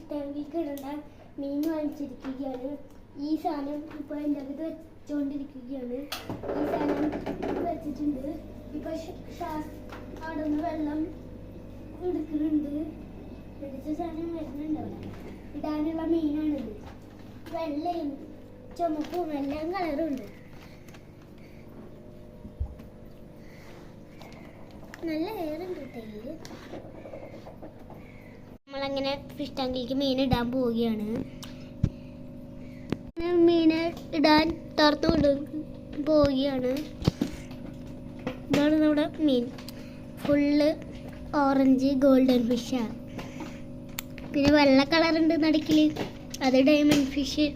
Fish ടാങ്കിലേക്ക് ഇടേണ്ട മീൻ വാങ്ങിച്ചിരിക്കുകയാണ്. ഈ സാധനം ഇപ്പോൾ എൻ്റെ അകത്ത് വെച്ചുകൊണ്ടിരിക്കുകയാണ്. ഈ സാധനം വെച്ചിട്ടുണ്ട്. ഇപ്പോൾ അവിടെ നിന്ന് വെള്ളം എടുക്കുന്നുണ്ട്. പിടിച്ച സാധനം വരുന്നുണ്ട്. അവിടെ ഇടാനുള്ള മീനാണിത്. വെള്ളയും ചുമപ്പും എല്ലാം കളറുണ്ട്. നല്ല ഏറുണ്ട് തേയില്. നമ്മളങ്ങനെ ഫിഷ് ടാങ്കിലേക്ക് മീൻ ഇടാൻ പോവുകയാണ്. മീന് ഇടാൻ തുറന്നു വിടും പോവുകയാണ്. ഇതാണ് നമ്മുടെ മീൻ. ഫുള്ള് ഓറഞ്ച് ഗോൾഡൻ ഫിഷാണ്. പിന്നെ വെള്ള കളറുണ്ട് നടുക്കിൽ, അത് ഡയമണ്ട് ഫിഷ്.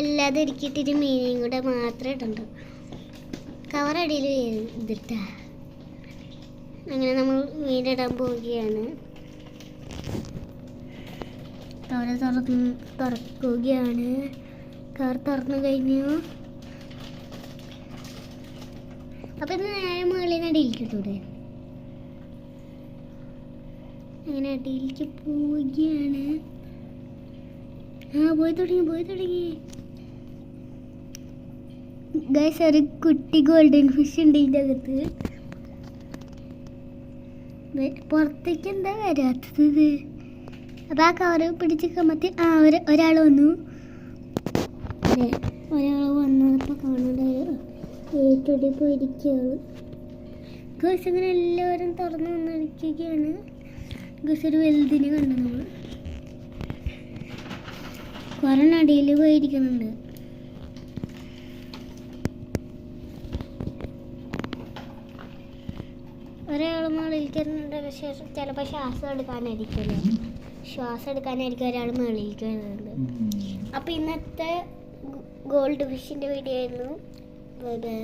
എല്ലാതും ഇരിക്കിട്ടിട്ട് മീനും കൂടെ മാത്രമേ ഇടുന്നുള്ളൂ. കവറടിയിൽ ഇതിട്ട അങ്ങനെ നമ്മൾ മീനിടാൻ പോവുകയാണ്. കവർ തുറക്കുകയാണ്. കവർ തുറന്നു കഴിഞ്ഞു. അപ്പം ഇത് നേരെ മുകളിൽ നിന്ന് അടിയിലേക്ക് ഇട്ടൂടെ. അങ്ങനെ അടിയിലേക്ക് പോവുകയാണ്. പോയി തുടങ്ങി. ഗൈസ്, ഒരു കുട്ടി ഗോൾഡൻ ഫിഷ് ഉണ്ട് ഇതിൻ്റെ അകത്ത്. പുറത്തേക്ക് എന്താ വരാത്തത്? അപ്പം ആ കവറ് പിടിച്ച് കമത്തി ഒരാൾ വന്നു. ഒരാൾ വന്നപ്പോൾ കാണേണ്ട ഏറ്റോടി പോയിരിക്കുകയാണ്. ഗൈസ്, അങ്ങനെ എല്ലാവരും തുറന്നു വന്നിരിക്കുകയാണ്. ഗൈസ്, ഒരു വലുതിനെ കണ്ടു. നമ്മൾ കുറേ അടിയിൽ പോയിരിക്കുന്നുണ്ട്. ഒരാൾ മുകളിലേക്ക് വരുന്നുണ്ട്. പക്ഷേ ചിലപ്പോൾ ശ്വാസം എടുക്കാനായിരിക്കും ഒരാൾ മുകളിലേക്ക് വരുന്നുണ്ട്. അപ്പോൾ ഇന്നത്തെ ഗോൾഡ് ഫിഷിൻ്റെ വീഡിയോ ആയിരുന്നു. Bye bye.